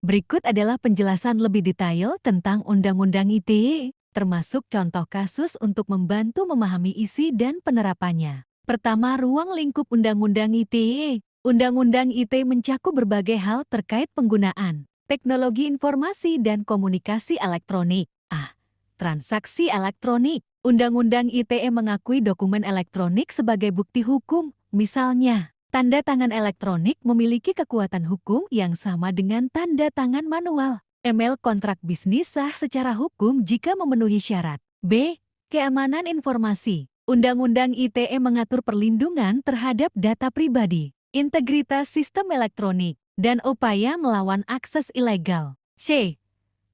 Berikut adalah penjelasan lebih detail tentang Undang-Undang ITE, termasuk contoh kasus untuk membantu memahami isi dan penerapannya. Pertama, ruang lingkup Undang-Undang ITE. Undang-Undang ITE mencakup berbagai hal terkait penggunaan teknologi informasi dan komunikasi elektronik. Transaksi elektronik. Undang-Undang ITE mengakui dokumen elektronik sebagai bukti hukum. Misalnya, tanda tangan elektronik memiliki kekuatan hukum yang sama dengan tanda tangan manual. Email kontrak bisnis sah secara hukum jika memenuhi syarat. B. Keamanan informasi. Undang-Undang ITE mengatur perlindungan terhadap data pribadi, integritas sistem elektronik, dan upaya melawan akses ilegal. C.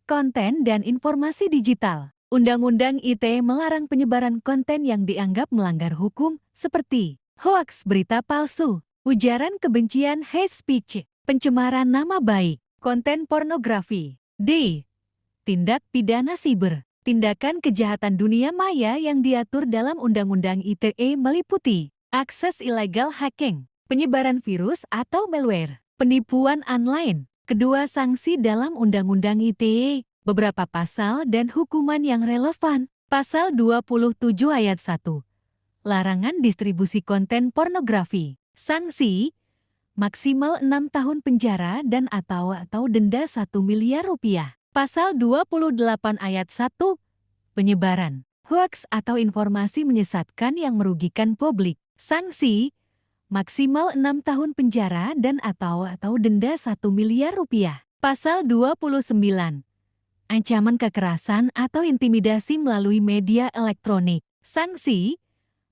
Konten dan informasi digital. Undang-Undang ITE melarang penyebaran konten yang dianggap melanggar hukum, seperti hoaks, berita palsu, ujaran kebencian, hate speech, pencemaran nama baik, konten pornografi. D. Tindak pidana siber. Tindakan kejahatan dunia maya yang diatur dalam Undang-Undang ITE meliputi akses ilegal, hacking, penyebaran virus atau malware, penipuan online. Kedua, sanksi dalam Undang-Undang ITE, beberapa pasal dan hukuman yang relevan. Pasal 27 ayat 1. Larangan distribusi konten pornografi. Sanksi maksimal 6 tahun penjara dan atau denda 1 miliar rupiah. Pasal 28 ayat 1. Penyebaran hoaks atau informasi menyesatkan yang merugikan publik. Sanksi maksimal 6 tahun penjara dan atau denda 1 miliar rupiah. Pasal 29. Ancaman kekerasan atau intimidasi melalui media elektronik. Sanksi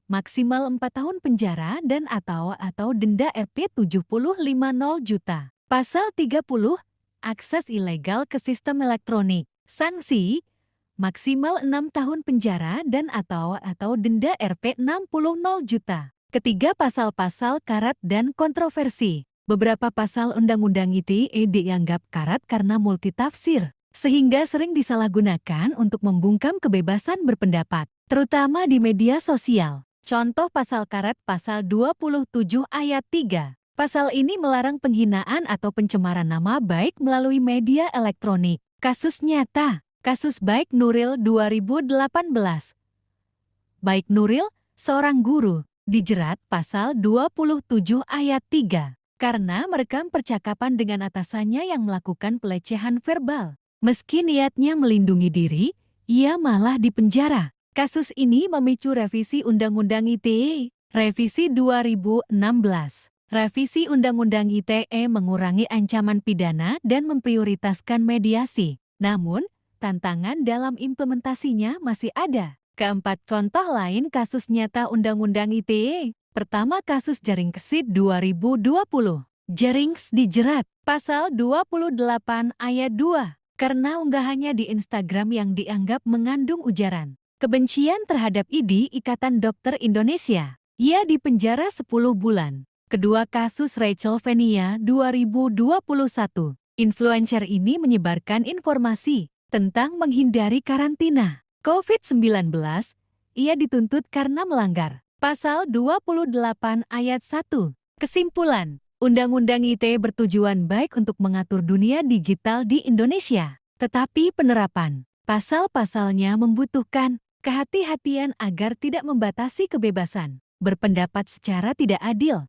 maksimal 4 tahun penjara dan atau denda Rp750 juta. Pasal 30. Akses ilegal ke sistem elektronik. Sanksi maksimal 6 tahun penjara dan atau denda Rp60 juta. Ketiga, pasal-pasal karat dan kontroversi. Beberapa pasal Undang-Undang ITE dianggap karat karena multitafsir, sehingga sering disalahgunakan untuk membungkam kebebasan berpendapat, terutama di media sosial. Contoh pasal karat, pasal 27 ayat 3. Pasal ini melarang penghinaan atau pencemaran nama baik melalui media elektronik. Kasus nyata, kasus Baik Nuril 2018. Baik Nuril, seorang guru, dijerat pasal 27 ayat 3 karena merekam percakapan dengan atasannya yang melakukan pelecehan verbal. Meski niatnya melindungi diri, ia malah dipenjara. Kasus ini memicu revisi Undang-Undang ITE, revisi 2016. Revisi Undang-Undang ITE mengurangi ancaman pidana dan memprioritaskan mediasi. Namun, tantangan dalam implementasinya masih ada. Keempat, contoh lain kasus nyata Undang-Undang ITE. Pertama, kasus Jaring Kesit 2020. Jarings dijerat pasal 28 ayat 2 karena unggahannya di Instagram yang dianggap mengandung ujaran kebencian terhadap IDI, Ikatan Dokter Indonesia. Ia dipenjara 10 bulan. Kedua, kasus Rachel Fenia 2021. Influencer ini menyebarkan informasi tentang menghindari karantina COVID-19, ia dituntut karena melanggar pasal 28 ayat 1. Kesimpulan, Undang-Undang ITE bertujuan baik untuk mengatur dunia digital di Indonesia, tetapi penerapan pasal-pasalnya membutuhkan kehati-hatian agar tidak membatasi kebebasan berpendapat secara tidak adil.